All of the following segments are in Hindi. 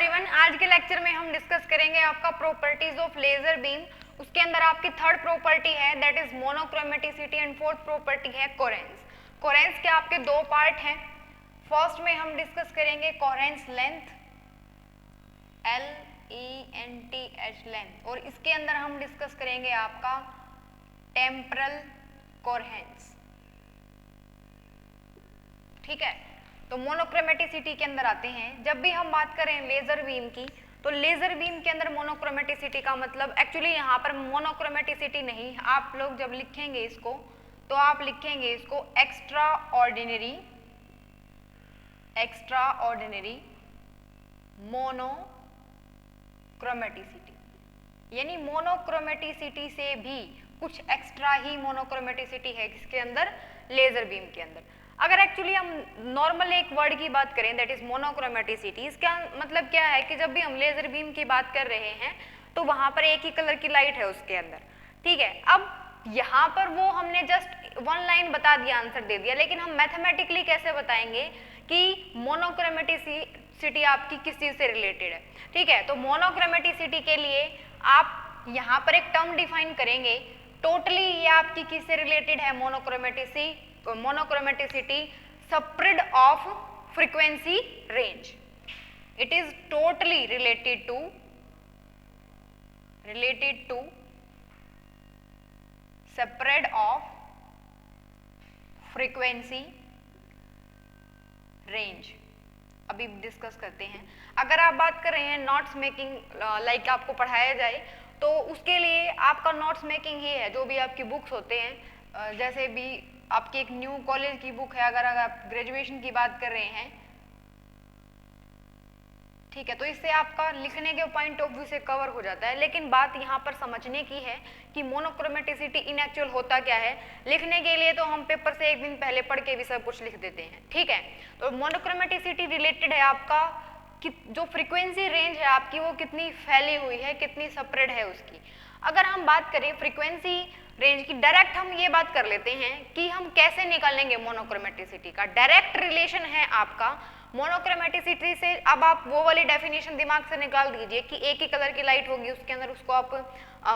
एवरीवन, आज के लेक्चर में हम डिस्कस करेंगे आपका प्रॉपर्टीज ऑफ लेजर बीम। उसके अंदर आपकी थर्ड प्रॉपर्टी है that is monochromaticity and fourth property है कोहेरेंस। कोहेरेंस के आपके दो पार्ट हैं। फर्स्ट में हम डिस्कस करेंगे कोहेरेंस लेंथ, LENTH लेंथ, और इसके अंदर हम डिस्कस करेंगे आपका टेम्परल कोहेरेंस। ठीक है, तो मोनोक्रोमेटिसिटी के अंदर आते हैं। जब भी हम बात करें लेजर बीम की, तो लेजर बीम के अंदर मोनोक्रोमेटिसिटी का मतलब एक्चुअली यहाँ पर मोनोक्रोमेटिसिटी नहीं, आप लोग जब लिखेंगे इसको तो आप लिखेंगे इसको एक्स्ट्रा ऑर्डिनरी मोनोक्रोमेटिसिटी, यानी मोनोक्रोमेटिसिटी से भी कुछ एक्स्ट्रा ही मोनोक्रोमेटिसिटी है किसके अंदर, लेजर बीम के अंदर। अगर एक्चुअली हम नॉर्मल एक वर्ड की बात करें दैट इज मोनोक्रोमेटिसिटी, इसका मतलब क्या है कि जब भी हम लेजर बीम की बात कर रहे हैं तो वहां पर एक ही कलर की लाइट है उसके अंदर। ठीक है, अब यहाँ पर वो हमने जस्ट वन लाइन बता दिया, आंसर दे दिया, लेकिन हम मैथमेटिकली कैसे बताएंगे कि मोनोक्रोमेटिसिटी आपकी किस चीज से रिलेटेड है। ठीक है, तो मोनोक्रोमेटिसिटी के लिए आप यहाँ पर एक टर्म डिफाइन करेंगे। टोटली ये आपकी किससे रिलेटेड है, मोनोक्रोमेटिसिटी spread of frequency range. It is totally related to spread of frequency range. अभी डिस्कस करते हैं। अगर आप बात कर रहे हैं नोट्स मेकिंग, लाइक आपको पढ़ाया जाए, तो उसके लिए आपका नोट्स मेकिंग ही है। जो भी आपकी बुक्स होते हैं, जैसे भी आपकी एक न्यू कॉलेज की बुक है, अगर आप ग्रेजुएशन की बात कर रहे हैं, ठीक है, तो इससे आपका लिखने के पॉइंट ऑफ व्यू से कवर हो जाता है। लेकिन बात यहाँ पर समझने की है कि मोनोक्रोमेटिसिटी इन एक्चुअल होता क्या है। लिखने के लिए तो हम पेपर से एक दिन पहले पढ़ के भी सब कुछ लिख देते हैं। ठीक है, तो मोनोक्रोमेटिसिटी रिलेटेड है आपका कि जो फ्रीक्वेंसी रेंज है आपकी वो कितनी फैली हुई है, कितनी स्प्रेड है उसकी। अगर हम बात करें फ्रीक्वेंसी रेंज की, डायरेक्ट हम ये बात कर लेते हैं कि हम कैसे निकालेंगे मोनोक्रोमेटिसिटी का। डायरेक्ट रिलेशन है आपका मोनोक्रोमेटिसिटी से। अब आप वो वाली डेफिनेशन दिमाग से निकाल दीजिए कि एक ही कलर की लाइट होगी उसके अंदर, उसको आप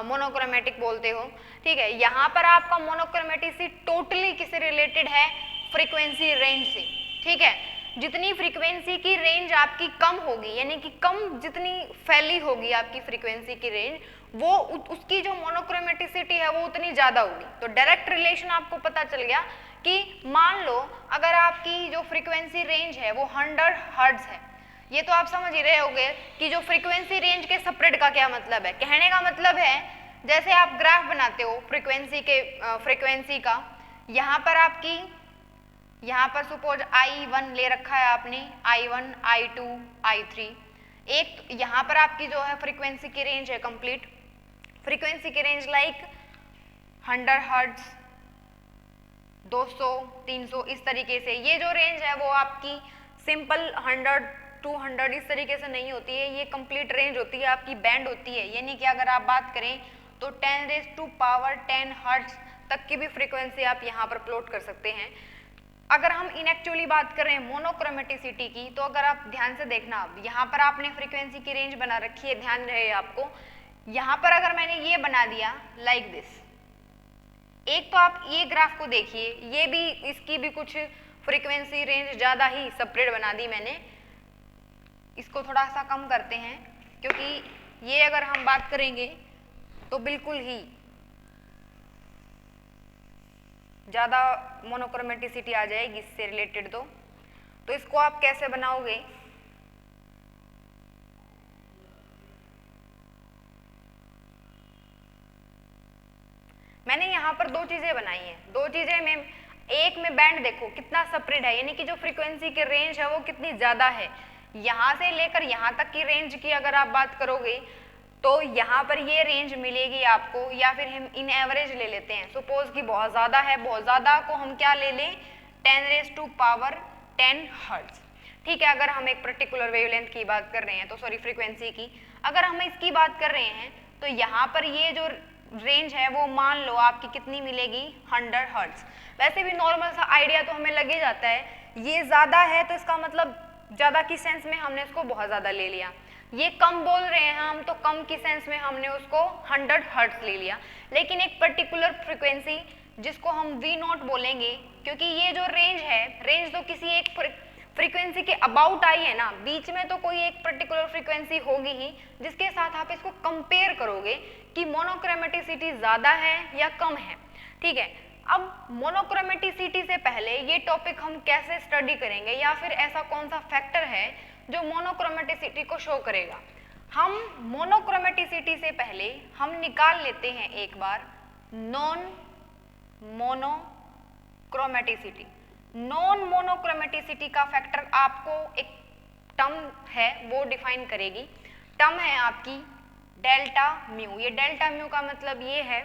मोनोक्रोमेटिक बोलते हो। ठीक है, यहाँ पर आपका मोनोक्रोमेटिसिटी टोटली किससे रिलेटेड है, फ्रीक्वेंसी रेंज से। ठीक है, जितनी फ्रीक्वेंसी की रेंज आपकी कम होगी, यानी कि कम जितनी फैली होगी आपकी फ्रीक्वेंसी की रेंज, वो उसकी जो मोनोक्रोमेटिसिटी है वो उतनी ज्यादा होगी। तो डायरेक्ट रिलेशन आपको पता चल गया कि मान लो अगर आपकी जो फ्रीक्वेंसी रेंज है वो 100 हर्ट्ज है, ये तो आप समझ ही रहे होंगे कि जो फ्रीक्वेंसी रेंज के स्प्रेड का क्या मतलब है। कहने का मतलब है जैसे आप ग्राफ बनाते हो फ्रीक्वेंसी का, यहाँ पर आपकी, यहाँ पर सपोज I1 ले रखा है आपने, I1, I2, I3, एक यहाँ पर आपकी जो है फ्रीक्वेंसी की रेंज है, कंप्लीट फ्रीक्वेंसी की रेंज लाइक 100 हर्ट्ज, 200, 300, इस तरीके से। ये जो रेंज है वो आपकी सिंपल 100, 200 इस तरीके से नहीं होती है, ये कंप्लीट रेंज होती है आपकी, बैंड होती है। यानी कि अगर आप बात करें तो 10⁻10 हर्ट्ज तक की भी फ्रीक्वेंसी आप यहाँ पर प्लॉट कर सकते हैं। अगर हम इनएक्चुअली बात करें मोनोक्रोमेटिसिटी की, तो अगर आप ध्यान से देखना, यहाँ पर आपने फ्रीक्वेंसी की रेंज बना रखी है, ध्यान रहे आपको। यहाँ पर अगर मैंने ये बना दिया लाइक दिस, एक तो आप ये ग्राफ को देखिए, ये भी, इसकी भी कुछ फ्रीक्वेंसी रेंज ज्यादा ही स्प्रेड बना दी मैंने। इसको थोड़ा सा कम करते हैं, क्योंकि ये अगर हम बात करेंगे तो बिल्कुल ही ज्यादा मोनोक्रोमेटिसिटी आ जाएगी इससे रिलेटेड। तो इसको आप कैसे बनाओगे, मैंने यहाँ पर दो चीजें बनाई हैं। दो चीजें में, एक में बैंड देखो कितना स्प्रेड है, यानी कि जो फ्रीक्वेंसी की रेंज है वो कितनी ज्यादा है। यहाँ से लेकर यहाँ तक की रेंज की अगर आप बात करोगे तो यहाँ पर ये रेंज मिलेगी आपको, या फिर हम इन एवरेज ले लेते हैं। सपोज कि बहुत ज्यादा है, बहुत ज्यादा को हम क्या ले लें, 10⁻10 हर्ट्ज। ठीक है, अगर हम एक पर्टिकुलर वेवलेंथ की बात कर रहे हैं, तो सॉरी फ्रीक्वेंसी की, अगर हम इसकी बात कर रहे हैं तो यहाँ पर ये जो रेंज है वो मान लो आपकी कितनी मिलेगी, 100 हर्ट्ज। वैसे भी नॉर्मल सा आइडिया तो हमें लग ही जाता है, ये ज्यादा है तो इसका मतलब ज्यादा की सेंस में हमने इसको बहुत ज्यादा ले लिया। ये कम बोल रहे हैं हम, तो कम की सेंस में हमने उसको 100 हर्ट्ज ले लिया, लेकिन एक पर्टिकुलर फ्रीक्वेंसी जिसको हम वी नॉट बोलेंगे, क्योंकि ये जो रेंज है, रेंज तो किसी एक फ्रीक्वेंसी के अबाउट आई है ना, बीच में तो कोई एक पर्टिकुलर फ्रीक्वेंसी होगी ही जिसके साथ आप इसको कंपेयर करोगे कि मोनोक्रोमेटिसिटी ज्यादा है या कम है। ठीक है, अब मोनोक्रोमेटिसिटी से पहले ये टॉपिक हम कैसे स्टडी करेंगे, या फिर ऐसा कौन सा फैक्टर है जो मोनोक्रोमेटिसिटी को शो करेगा। हम मोनोक्रोमेटिसिटी से पहले हम निकाल लेते हैं एक बार नॉन मोनोक्रोमेटिसिटी। नॉन मोनोक्रोमेटिसिटी का फैक्टर आपको एक टर्म है वो डिफाइन करेगी, टर्म है आपकी डेल्टा म्यू। ये डेल्टा म्यू का मतलब ये है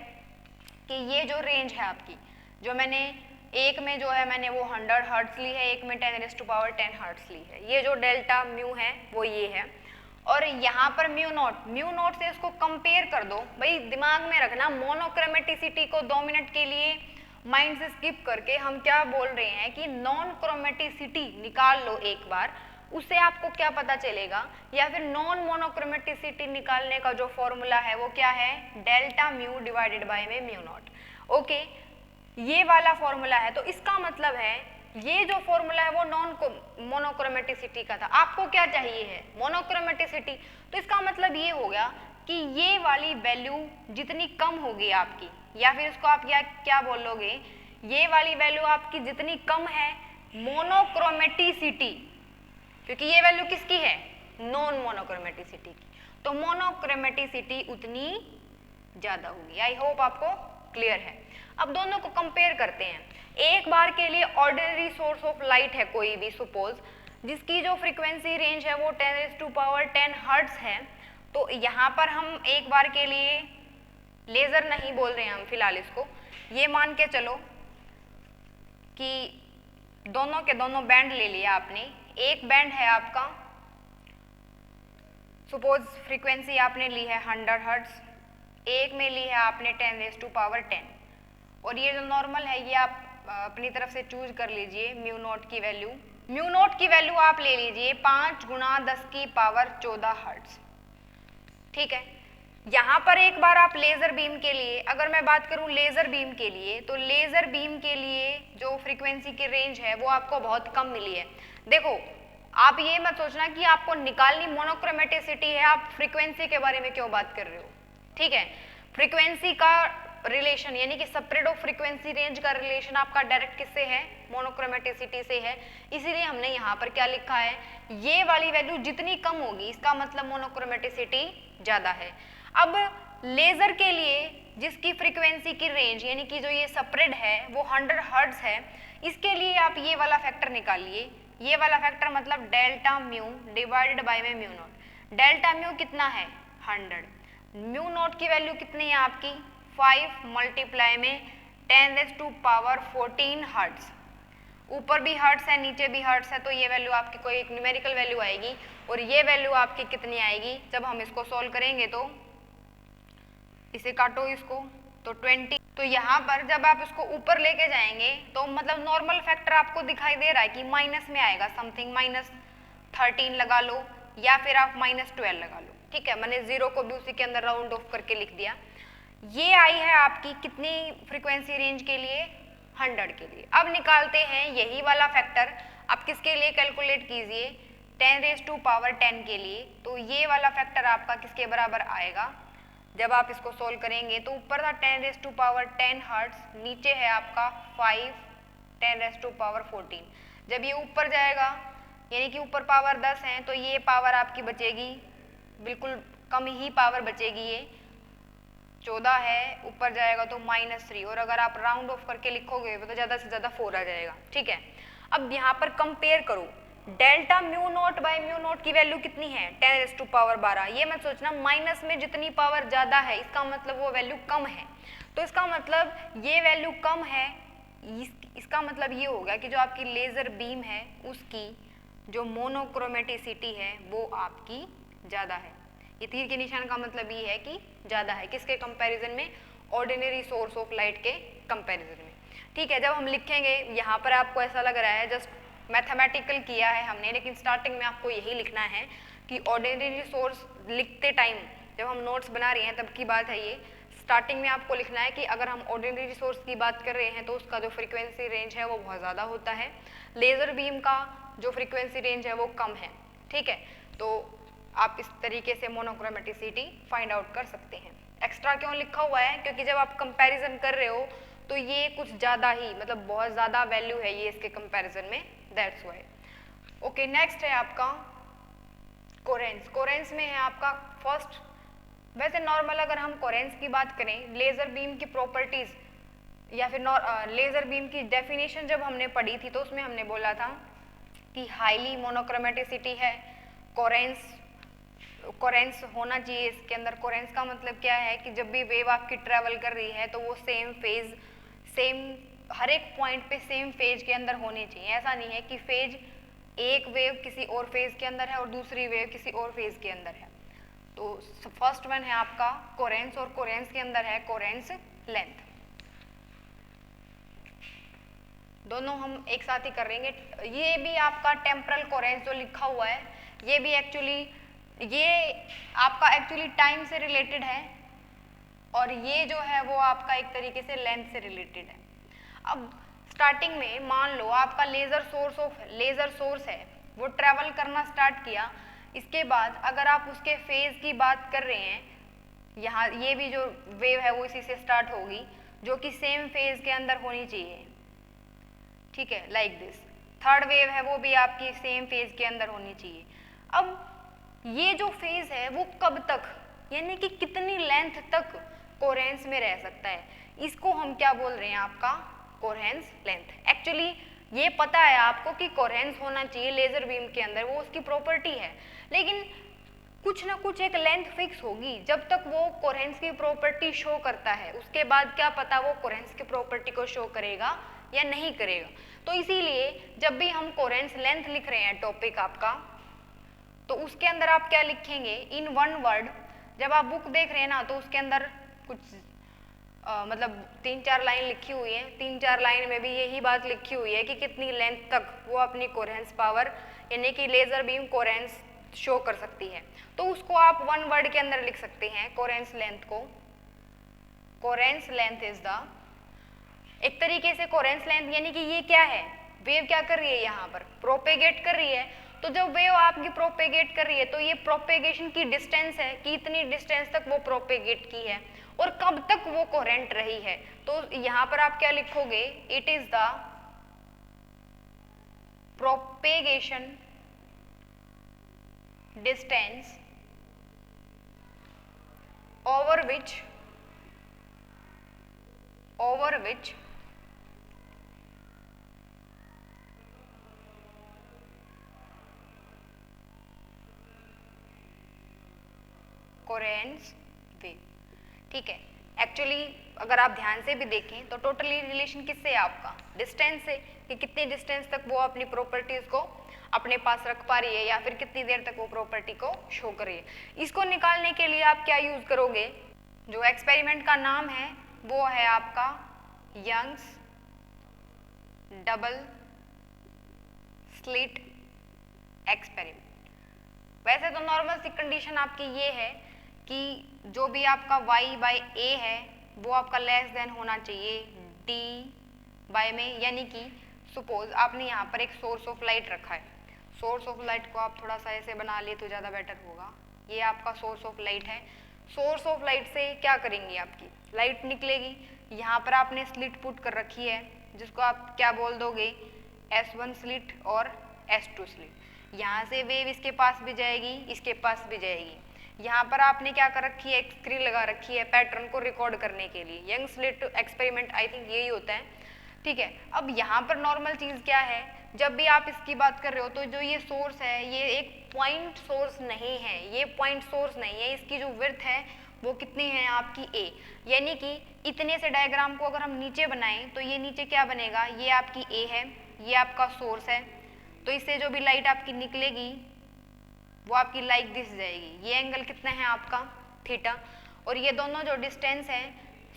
कि ये जो रेंज है आपकी, जो मैंने एक में जो है मैंने वो 100 हर्ट्ज ली है, एक में 10⁻10 हर्ट्ज ली है, ये जो डेल्टा म्यू है वो ये है। और यहाँ पर म्यू नॉट से इसको कंपेयर कर दो। भाई दिमाग में रखना, मोनोक्रोमेटिसिटी को 2 मिनट के लिए माइंड से स्किप करके हम क्या बोल रहे हैं कि नॉन क्रोमेटिसिटी निकाल लो एक बार, उससे आपको क्या पता चलेगा, या फिर नॉन मोनोक्रोमेटिसिटी निकालने का जो फॉर्मूला है वो क्या है, डेल्टा म्यू डिवाइडेड बाय में म्यू नॉट। ओके, ये वाला फॉर्मूला है, तो इसका मतलब है ये जो फॉर्मूला है वो नॉन मोनोक्रोमेटिसिटी का था। आपको क्या चाहिए है, मोनोक्रोमेटिसिटी, तो इसका मतलब ये हो गया कि ये वाली वैल्यू जितनी कम होगी आपकी, या फिर इसको आप क्या बोलोगे, ये वाली वैल्यू आपकी जितनी कम है मोनोक्रोमेटिसिटी, क्योंकि ये वैल्यू किसकी है, नॉन मोनोक्रोमेटिसिटी की, तो मोनोक्रोमेटिसिटी उतनी ज्यादा होगी। आई होप आपको क्लियर है। अब दोनों को कंपेयर करते हैं। एक बार के लिए ऑर्डिनरी सोर्स ऑफ लाइट है कोई भी, सपोज जिसकी जो फ्रीक्वेंसी रेंज है वो 10⁻10 हर्ट्ज है, तो यहाँ पर हम एक बार के लिए लेजर नहीं बोल रहे हैं हम फिलहाल इसको, ये मान के चलो कि दोनों के दोनों बैंड ले लिया आपने। एक बैंड है आपका, सपोज फ्रीक्वेंसी आपने ली है 100 हर्ट्ज, एक में ली है आपने 10⁻10, और ये जो नॉर्मल है ये आप अपनी तरफ से चूज कर लीजिए म्यू नॉट की वैल्यू। म्यू नॉट की वैल्यू आप ले लीजिए 5 × 10⁻14 हर्ट्ज। ठीक है, यहाँ पर एक बार आप लेजर बीम के लिए, अगर मैं बात करूं लेजर बीम के लिए, तो लेजर बीम के लिए जो फ्रीक्वेंसी की रेंज है वो आपको बहुत कम मिली है। देखो, आप ये मत सोचना कि आपको निकालनी मोनोक्रोमेटिसिटी है, आप फ्रीक्वेंसी के बारे में क्यों बात कर रहे हो। ठीक है, फ्रीक्वेंसी का रिलेशन यानी कि स्प्रेड ऑफ फ्रीक्वेंसी रेंज का रिलेशन आपका डायरेक्ट किससे है, मोनोक्रोमेटिसिटी से है, इसीलिए हमने यहाँ पर क्या लिखा है, ये वाली वैल्यू जितनी कम होगी इसका मतलब मोनोक्रोमेटिसिटी ज्यादा है। अब लेजर के लिए जिसकी फ्रीक्वेंसी की रेंज यानी कि जो ये स्प्रेड है वो 100 हर्ट्ज है, इसके लिए आप ये वाला फैक्टर निकालिए। ये वाला फैक्टर मतलब डेल्टा म्यू डिवाइडेड बाय में म्यू नॉट। डेल्टा म्यू कितना है, 100, म्यू नॉट की वैल्यू कितनी है आपकी 5 मल्टीप्लाई में 10⁻14 हर्ट्ज। ऊपर भी हर्ट्ज है नीचे भी हर्ट्ज है, तो ये वैल्यू आपकी कोई एक न्यूमेरिकल वैल्यू आएगी, और ये वैल्यू आपकी कितनी आएगी, जब हम इसको सोल्व करेंगे तो इसे काटो इसको तो 20। तो यहाँ पर जब आप इसको ऊपर लेके जाएंगे तो मतलब नॉर्मल फैक्टर आपको दिखाई दे रहा है कि माइनस में आएगा, समथिंग -13 लगा लो या फिर आप -12 लगा लो। ठीक है, मैंने 0 को भी उसी के अंदर राउंड ऑफ करके लिख दिया। ये आई है आपकी कितनी फ्रीक्वेंसी रेंज के लिए, 100 के लिए। अब निकालते हैं यही वाला फैक्टर, आप किसके लिए कैलकुलेट कीजिए, 10⁻10 के लिए। तो ये वाला फैक्टर आपका किसके बराबर आएगा, जब आप इसको सोल्व करेंगे तो ऊपर था 10⁻10 हर्ट्ज, नीचे है आपका 5 10⁻14। जब ये ऊपर जाएगा यानी कि ऊपर पावर 10 है तो ये पावर आपकी बचेगी, बिल्कुल कम ही पावर बचेगी, ये 14 है, ऊपर जाएगा तो -3, और अगर आप राउंड ऑफ करके लिखोगे तो ज़्यादा से ज़्यादा 4 आ जाएगा। ठीक है, अब यहाँ पर कंपेयर करो, delta mu naught by mu naught की वैल्यू कितनी है 10⁻12। ये मत सोचना माइनस में जितनी पावर ज़्यादा है इसका मतलब वो वैल्यू कम है, तो इसका मतलब ये वैल्यू कम है, इसका मतलब ये होगा कि जो आपकी लेज़र बीम है उसकी जो मोनोक्रोमेटिसिटी है वो आपकी ज़्यादा है। ये तीर के निशान का मतलब ये है कि ज़्यादा है, किसके कंपैरिजन में, ऑर्डिनरी सोर्स ऑफ लाइट के कंपैरिजन में। ठीक है, जब हम लिखेंगे यहाँ पर आपको ऐसा लग रहा है जस्ट मैथमेटिकल किया है हमने, लेकिन स्टार्टिंग में आपको यही लिखना है कि ऑर्डिनरी सोर्स लिखते टाइम जब हम नोट्स बना रहे हैं तब की बात है ये, स्टार्टिंग में आपको लिखना है कि अगर हम ऑर्डिनरी सोर्स की बात कर रहे हैं तो उसका जो फ्रीक्वेंसी रेंज है वो बहुत ज़्यादा होता है, लेज़र बीम का जो फ्रीक्वेंसी रेंज है वो कम है, ठीक है। तो आप इस तरीके से मोनोक्रोमेटिसिटी फाइंड आउट कर सकते हैं। एक्स्ट्रा क्यों लिखा हुआ है, क्योंकि जब आप कंपैरिजन कर रहे हो तो ये कुछ ज़्यादा ही मतलब बहुत ज़्यादा वैल्यू है ये इसके कंपैरिजन में, दैट्स वाई। ओके, नेक्स्ट है आपका कोहेरेंस। कोहेरेंस में है आपका फर्स्ट, वैसे नॉर्मल अगर हम कोहेरेंस की बात करें, लेज़र बीम की प्रॉपर्टीज़ या फिर लेज़र बीम की डेफिनेशन जब हमने पढ़ी थी तो उसमें हमने बोला था कि हाईली मोनोक्रोमेटिसिटी है, कोहेरेंस होना चाहिए इसके अंदर। कोहेरेंस का मतलब क्या है कि जब भी वेव आपकी ट्रेवल कर रही है तो वो सेम फेज, सेम हर एक पॉइंट पे सेम फेज के अंदर होनी चाहिए। ऐसा नहीं है कि फेज एक वेव किसी और फेज के अंदर है और दूसरी वेव किसी और फेज के अंदर है। तो फर्स्ट वन है आपका कोहेरेंस, और कोहेरेंस के अंदर है कोहेरेंस लेंथ। दोनों हम एक साथ ही करेंगे। ये भी आपका टेम्परल कोहेरेंस जो लिखा हुआ है ये भी एक्चुअली टाइम से रिलेटेड है, और ये जो है वो आपका एक तरीके से लेंथ से रिलेटेड है। अब स्टार्टिंग में मान लो आपका लेज़र सोर्स है वो ट्रेवल करना स्टार्ट किया, इसके बाद अगर आप उसके फेज की बात कर रहे हैं, यहाँ ये भी जो वेव है वो इसी से स्टार्ट होगी जो कि सेम फेज के अंदर होनी चाहिए, ठीक है, लाइक दिस। थर्ड वेव है वो भी आपकी सेम फेज के अंदर होनी चाहिए। अब ये जो फेज है वो कब तक, यानी कि कितनी लेंथ तक कोहेरेंस में रह सकता है, इसको हम क्या बोल रहे हैं, आपका कोहेरेंस लेंथ। एक्चुअली ये पता है आपको कि कोहेरेंस होना चाहिए लेजर बीम के अंदर, वो उसकी प्रॉपर्टी है, लेकिन कुछ ना कुछ एक लेंथ फिक्स होगी जब तक वो कोहेरेंस की प्रॉपर्टी शो करता है, उसके बाद क्या पता वो कोहेरेंस की प्रॉपर्टी को शो करेगा या नहीं करेगा। तो इसीलिए जब भी हम कोहेरेंस लेंथ लिख रहे हैं टॉपिक आपका, तो उसके अंदर आप क्या लिखेंगे, इन वन वर्ड। जब आप बुक देख रहे हैं ना तो उसके अंदर कुछ मतलब 3-4 लाइन लिखी हुई है, 3-4 लाइन में भी यही बात लिखी हुई है कि कितनी लेंथ तक वो अपनी कोहेरेंस पावर यानी कि लेजर बीम कोहेरेंस शो कर सकती है। तो उसको आप वन वर्ड के अंदर लिख सकते हैं कोहेरेंस लेंथ को। कोहेरेंस लेंथ इज द, एक तरीके से कोहेरेंस लेंथ यानी कि ये क्या है, वेव क्या कर रही है, यहाँ पर प्रोपेगेट कर रही है। तो जब वेव आपकी प्रोपेगेट कर रही है तो ये प्रोपेगेशन की डिस्टेंस है कि इतनी डिस्टेंस तक वो प्रोपेगेट की है और कब तक वो कोहेरेंट रही है। तो यहाँ पर आप क्या लिखोगे, it is the propagation distance over which coherence wave, ठीक है। एक्चुअली अगर आप ध्यान से भी देखें तो टोटली रिलेशन किससे है आपका, डिस्टेंस से, कि कितनी डिस्टेंस तक वो अपनी प्रॉपर्टीज को अपने पास रख पा रही है या फिर कितनी देर तक वो प्रॉपर्टी को शो कर रही है। इसको निकालने के लिए आप क्या यूज करोगे, जो एक्सपेरिमेंट का नाम है वो है आपका यंग्स डबल स्लिट एक्सपेरिमेंट। वैसे तो नॉर्मल सी कंडीशन आपकी ये है कि जो भी आपका y/a है वो आपका लेस देन होना चाहिए d/, में, यानी कि सपोज आपने यहाँ पर एक सोर्स ऑफ लाइट रखा है, सोर्स ऑफ लाइट को आप थोड़ा सा ऐसे बना लिए तो ज़्यादा बेटर होगा। ये आपका सोर्स ऑफ लाइट है, सोर्स ऑफ लाइट से क्या करेंगी, आपकी लाइट निकलेगी, यहाँ पर आपने स्लिट पुट कर रखी है जिसको आप क्या बोल दोगे, S1 स्लिट और S2 स्लिट। यहाँ से वेव इसके पास भी जाएगी, इसके पास भी जाएगी। यहाँ पर आपने क्या कर रखी है, एक स्क्रीन लगा रखी है पैटर्न को रिकॉर्ड करने के लिए। Young slit experiment I think यही होता है, ठीक है। अब यहाँ पर नॉर्मल चीज़ क्या है, जब भी आप इसकी बात कर रहे हो तो जो ये सोर्स है ये एक पॉइंट सोर्स नहीं है, ये पॉइंट सोर्स नहीं है, इसकी जो विड्थ है वो कितनी है आपकी a, यानी कि इतने से डायग्राम को अगर हम नीचे बनाएं तो ये नीचे क्या बनेगा, ये आपकी a है, ये आपका सोर्स है, तो इससे जो भी लाइट आपकी निकलेगी वो आपकी लाइक दिस जाएगी। ये एंगल कितना है आपका थीटा, और ये दोनों जो डिस्टेंस है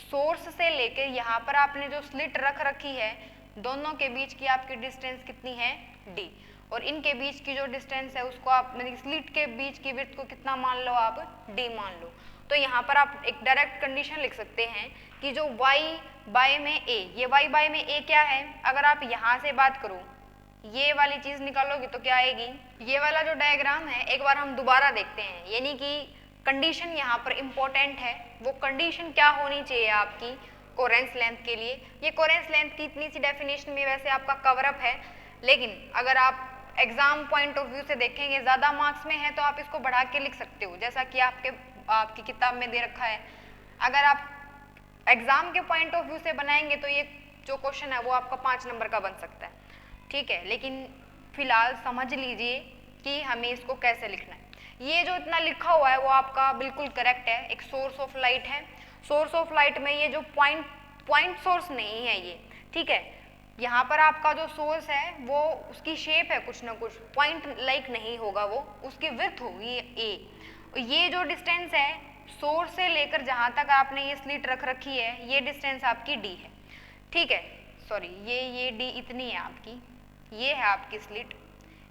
सोर्स से लेकर यहाँ पर आपने जो स्लिट रख रखी है दोनों के बीच की आपकी डिस्टेंस कितनी है d। और इनके बीच की जो डिस्टेंस है उसको आप मतलब स्लिट के बीच की विड्थ को कितना मान लो आप, d मान लो। तो यहाँ पर आप एक डायरेक्ट कंडीशन लिख सकते हैं कि जो y बाय में a, ये y बाय में a क्या है, अगर आप यहाँ से बात करो ये वाली चीज निकालोगे तो क्या आएगी, ये वाला जो डायग्राम है एक बार हम दोबारा देखते हैं, यानी कि कंडीशन यहाँ पर इंपॉर्टेंट है। वो कंडीशन क्या होनी चाहिए आपकी कोहेरेंस लेंथ के लिए। ये कोहेरेंस लेंथ की इतनी सी डेफिनेशन में वैसे आपका कवरअप है, लेकिन अगर आप एग्जाम पॉइंट ऑफ व्यू से देखेंगे ज़्यादा मार्क्स में है तो आप इसको बढ़ा के लिख सकते हो, जैसा कि आपकी किताब में दे रखा है। अगर आप एग्जाम के पॉइंट ऑफ व्यू से बनाएंगे तो ये जो क्वेश्चन है वो आपका 5 नंबर का बन सकता है, ठीक है। लेकिन फिलहाल समझ लीजिए कि हमें इसको कैसे लिखना है। ये जो इतना लिखा हुआ है वो आपका बिल्कुल करेक्ट है, एक सोर्स ऑफ लाइट है। सोर्स ऑफ लाइट में ये जो पॉइंट सोर्स नहीं है ये, ठीक है। यहाँ पर आपका जो सोर्स है वो उसकी शेप है कुछ ना कुछ पॉइंट लाइक नहीं होगा, वो उसकी विड्थ होगी a। ये जो डिस्टेंस है सोर्स से लेकर जहाँ तक आपने ये स्लिट रख रखी है ये डिस्टेंस आपकी d है, ठीक है। सॉरी ये d इतनी है आपकी, ये है आपकी स्लिट,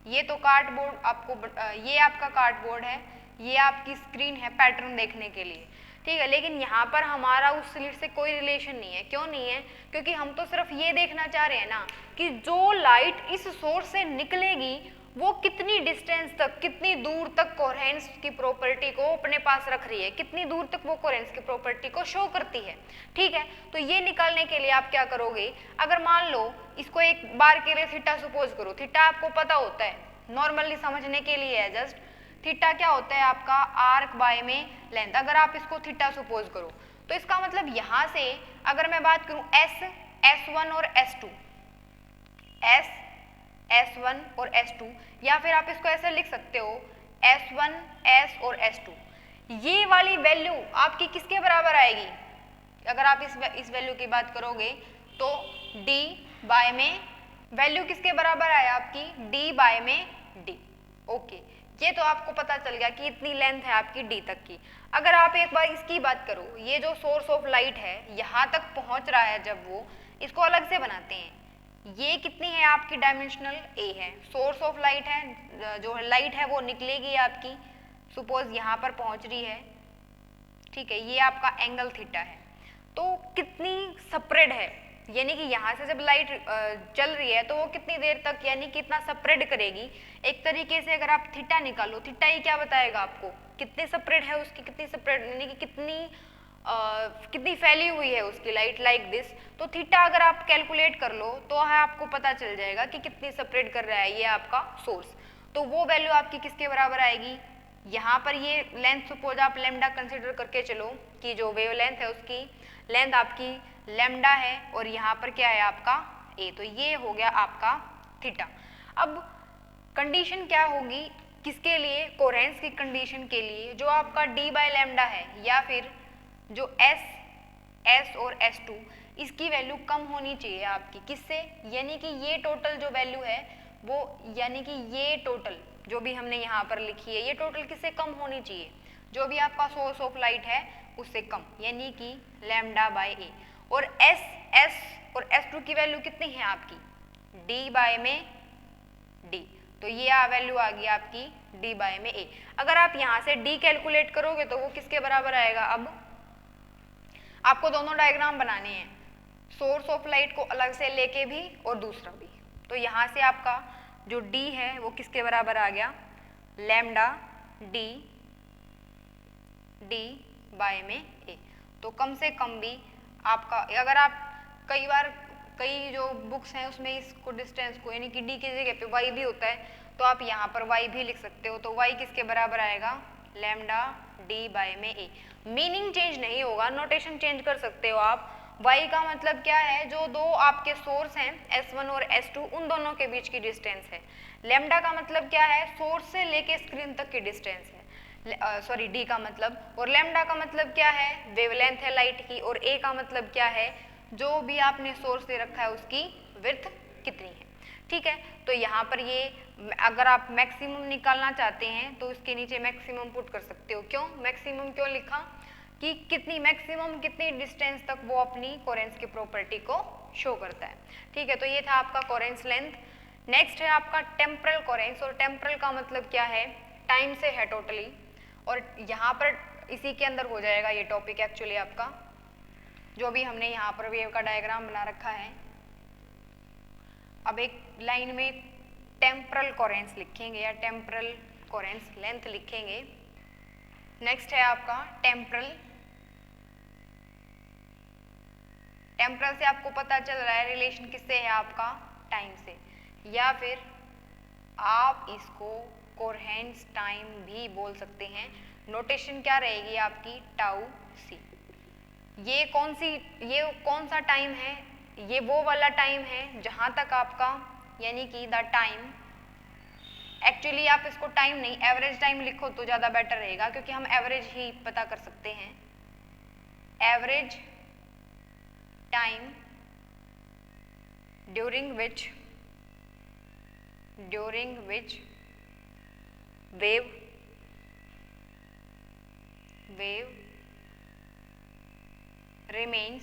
ये तो कार्डबोर्ड आपको ये आपका कार्डबोर्ड है, ये आपकी स्क्रीन है पैटर्न देखने के लिए, ठीक है। लेकिन यहाँ पर हमारा उस स्लिट से कोई रिलेशन नहीं है। क्यों नहीं है? क्योंकि हम तो सिर्फ ये देखना चाह रहे हैं ना कि जो लाइट इस सोर्स से निकलेगी वो कितनी डिस्टेंस तक, कितनी दूर तक कोहेरेंस की प्रॉपर्टी को अपने पास रख रही है, कितनी दूर तक वो कोहेरेंस की प्रॉपर्टी को शो करती है, ठीक है। तो ये निकालने के लिए आप क्या करोगे, अगर मान लो इसको एक बार के लिए थीटा सपोज करो, थीटा आपको पता होता है, नॉर्मली समझने के लिए है जस्ट, थीटा क्या होता है आपका आर्क बाय में लेंथ। अगर आप इसको थीटा सपोज करो तो इसका मतलब यहाँ से अगर मैं बात करूं S1 और S2, S1 और S2, या फिर आप इसको ऐसे लिख सकते हो S1 S और S2, ये वाली वैल्यू आपकी किसके बराबर आएगी, अगर आप इस वैल्यू की बात करोगे तो D बाय में वैल्यू किसके बराबर आया आपकी D बाय में D, ओके। ये तो आपको पता चल गया कि इतनी लेंथ है आपकी D तक की। अगर आप एक बार इसकी बात करो, ये जो सोर्स ऑफ लाइट है यहाँ तक पहुँच रहा है, जब वो इसको अलग से बनाते हैं, ये कितनी है आपकी डायमेंशनल A है, सोर्स ऑफ लाइट है, जो लाइट है वो निकलेगी आपकी सपोज यहाँ पर पहुँच रही है, ठीक है। ये आपका एंगल थीटा है, तो कितनी स्प्रेड है, यानी कि यहाँ से जब लाइट चल रही है तो वो कितनी देर तक यानी कितना स्प्रेड करेगी। एक तरीके से अगर आप थीटा निकालो, थीटा ये क्या बताएगा आपको कितनी स्प्रेड है उसकी, कितनी स्प्रेड यानी कि कितनी फैली हुई है उसकी लाइट लाइक दिस। तो थीटा अगर आप कैलकुलेट कर लो तो है आपको पता चल जाएगा कि कितनी स्प्रेड कर रहा है ये आपका सोर्स। तो वो वैल्यू आपकी किसके बराबर आएगी, यहाँ पर ये लेंथ सपोज आप लैम्डा कंसिडर करके चलो कि जो वेव लेंथ है उसकी लेंथ आपकी लैम्डा है और यहाँ पर क्या है आपका a, तो ये हो गया आपका थीटा। अब कंडीशन क्या होगी किसके लिए, कोहेरेंस की कंडीशन के लिए, जो आपका d बाय लैम्डा है या फिर जो S और S2 इसकी वैल्यू कम होनी चाहिए आपकी किससे, यानी कि ये टोटल जो वैल्यू है वो, यानी कि ये टोटल जो भी हमने यहाँ पर लिखी है ये टोटल किससे कम होनी चाहिए, जो भी आपका सोर्स ऑफ लाइट है उससे कम, यानी कि लैम्डा बाय a। और S और S2 की वैल्यू कितनी है आपकी d बाय में d, तो ये वैल्यू आ गई आपकी d बाय में a। अगर आप यहाँ से d कैलकुलेट करोगे तो वो किसके बराबर आएगा, अब आपको दोनों डायग्राम बनाने हैं, सोर्स ऑफ लाइट को अलग से लेके भी और दूसरा भी। तो यहाँ से आपका जो d है वो किसके बराबर आ गया, लैम्डा d बाय में a। तो कम से कम भी आपका, अगर आप कई जो बुक्स हैं उसमें इसको डिस्टेंस को यानी कि d की जगह पे y भी होता है तो आप यहाँ पर y भी लिख सकते हो। तो y किसके बराबर आएगा, लैम्डा d बाय में a। मीनिंग चेंज नहीं होगा, नोटेशन चेंज कर सकते हो आप। y का मतलब क्या है, जो दो आपके सोर्स हैं S1 और S2 उन दोनों के बीच की डिस्टेंस है। लैम्डा का मतलब क्या है, सोर्स से लेके स्क्रीन तक की डिस्टेंस है, सॉरी d का मतलब। और लैम्डा का मतलब क्या है, वेवलेंथ है लाइट की। और a का मतलब क्या है, जो भी आपने सोर्स दे रखा है उसकी विड्थ कितनी है, ठीक है। तो यहाँ पर ये अगर आप मैक्सिमम निकालना चाहते हैं तो इसके नीचे मैक्सिमम पुट कर सकते हो। क्यों मैक्सिमम क्यों लिखा, कि कितनी मैक्सिमम कितनी डिस्टेंस तक वो अपनी कोहेरेंस की प्रॉपर्टी को शो करता है, ठीक है। तो ये था आपका कोहेरेंस लेंथ। नेक्स्ट है आपका टेम्परल कोहेरेंस, और टेम्परल का मतलब क्या है, टाइम से है टोटली, और यहाँ पर इसी के अंदर हो जाएगा ये टॉपिक एक्चुअली आपका, जो भी हमने यहाँ पर वेव का डायग्राम बना रखा है। अब एक लाइन में टेम्परल कोहेरेंस लिखेंगे या टेम्परल कोहेरेंस लेंथ लिखेंगे। नेक्स्ट है आपका टेम्परल। टेम्परल से आपको पता चल रहा है रिलेशन किससे है आपका, टाइम से, या फिर आप इसको कोहेरेंस टाइम भी बोल सकते हैं। नोटेशन क्या रहेगी आपकी, टाउ सी। ये कौन सा टाइम है, ये वो वाला टाइम है जहां तक आपका, यानी कि द टाइम, एक्चुअली आप इसको टाइम नहीं एवरेज टाइम लिखो तो ज़्यादा बेटर रहेगा, क्योंकि हम एवरेज ही पता कर सकते हैं। Average time during which wave remains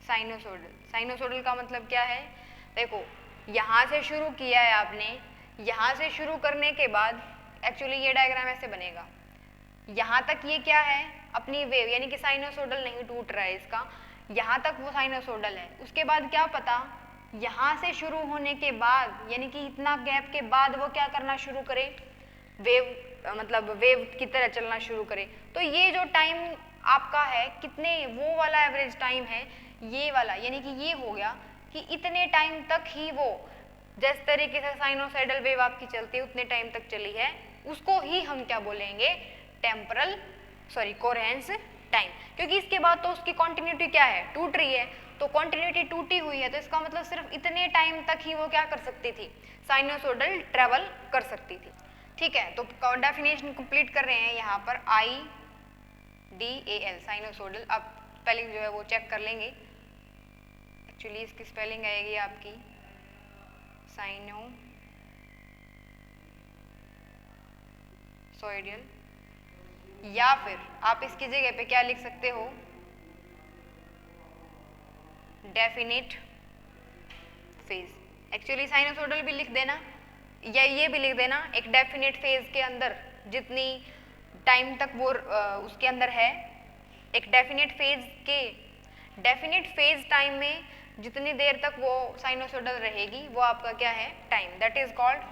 sinusoidal. Sinusoidal का मतलब क्या है, देखो यहाँ से शुरू किया है आपने, यहाँ से शुरू करने के बाद एक्चुअली ये डायग्राम ऐसे बनेगा, यहाँ तक ये क्या है अपनी वेव, यानी कि साइनोसोडल नहीं टूट रहा है इसका, यहाँ तक वो साइनोसोडल है। उसके बाद क्या पता यहाँ से शुरू होने के बाद, यानी कि इतना गैप के बाद वो क्या करना शुरू करे, वेव मतलब वेव की तरह चलना शुरू करे। तो ये जो टाइम आपका है कितने, वो वाला एवरेज टाइम है ये वाला, यानी कि ये हो गया कि इतने टाइम तक ही वो जिस तरीके से साइनोसाइडल वेव आपकी चलती है उतने टाइम तक चली है, उसको ही हम क्या बोलेंगे, कोहेरेंस टाइम। क्योंकि इसके बाद तो उसकी कॉन्टिन्यूटी क्या है, टूट रही है, तो कॉन्टिन्यूटी टूटी हुई है, तो इसका मतलब सिर्फ इतने टाइम तक ही वो क्या कर सकती थी, साइनोसोडल ट्रेवल कर सकती थी। ठीक है, तो डेफिनेशन कंप्लीट कर रहे हैं यहाँ पर, IDAL साइनोसोडल। अब स्पेलिंग जो है वो चेक कर लेंगे, एक्चुअली इसकी स्पेलिंग आएगी आपकी साइनोसोइडल, या फिर आप इसकी जगह पे क्या लिख सकते हो, डेफिनिट फेज। एक्चुअली साइनोसोडल भी लिख देना या ये भी लिख देना, एक डेफिनिट फेज के अंदर जितनी टाइम तक वो उसके अंदर है, एक डेफिनिट फेज टाइम में जितनी देर तक वो साइनोसोडल रहेगी वो आपका क्या है, time. That is called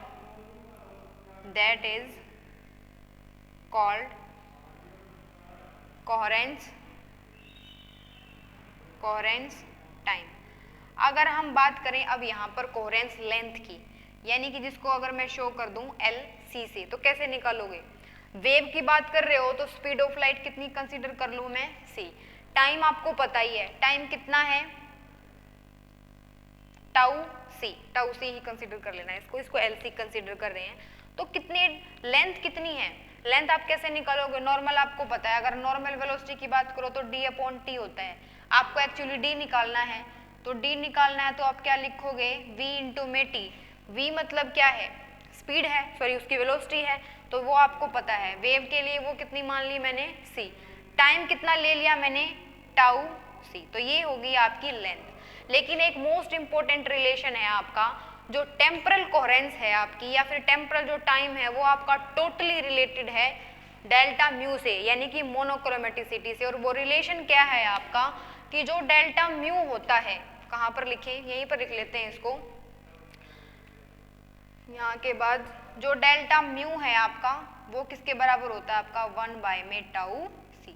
coherence time. अगर हम बात करें अब यहाँ पर कोहेरेंस लेंथ की, यानी कि जिसको अगर मैं शो कर दूं LC से, तो कैसे निकालोगे, वेव की बात कर रहे हो तो स्पीड ऑफ लाइट कितनी कंसीडर कर लूं मैं, C। टाइम आपको पता ही है, टाइम कितना है, टाउ सी ही कंसीडर कर लेना, इसको LC कंसीडर कर रहे हैं। तो कितने लेंथ कितनी है, लेंथ आप कैसे निकालोगे, नॉर्मल आपको पता है, अगर नॉर्मल वेलोसिटी की बात करो तो D/T होता है, आपको एक्चुअली D निकालना है, तो D निकालना है तो आप क्या लिखोगे, V × T। V मतलब क्या है, स्पीड है, उसकी वेलोसिटी है, तो वो आपको पता है। वेव के लिए वो कितनी मान ली मैंने, C। टाइम कितना ले लिया मैंने, टाउ C। तो ये होगी आपकी लेंथ। लेकिन एक मोस्ट इंपॉर्टेंट रिलेशन है आपका, जो टेम्परल कोहेरेंस है आपकी, या फिर टेम्परल जो टाइम है वो आपका टोटली रिलेटेड है डेल्टा म्यू से, यानी कि मोनोक्रोमेटिसिटी से। और वो रिलेशन क्या है आपका, कि जो डेल्टा म्यू होता है, कहाँ पर लिखें, यहीं पर लिख लेते हैं इसको, यहाँ के बाद जो डेल्टा म्यू है आपका वो किसके बराबर होता है आपका, 1/टाउ C।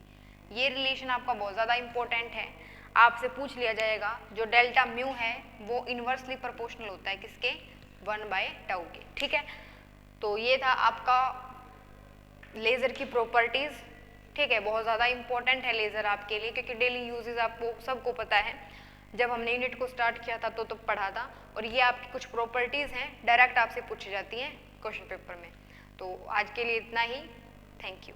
ये रिलेशन आपका बहुत ज़्यादा इंपॉर्टेंट है, आपसे पूछ लिया जाएगा। जो डेल्टा म्यू है वो इन्वर्सली प्रोपोर्शनल होता है किसके, 1/टाउ के। ठीक है, तो ये था आपका लेज़र की प्रॉपर्टीज़। ठीक है, बहुत ज़्यादा इंपॉर्टेंट है लेज़र आपके लिए, क्योंकि डेली यूजेस आपको सबको पता है, जब हमने यूनिट को स्टार्ट किया था तो पढ़ा था। और ये आपकी कुछ प्रॉपर्टीज़ हैं, डायरेक्ट आपसे पूछी जाती हैं क्वेश्चन पेपर में। तो आज के लिए इतना ही, थैंक यू।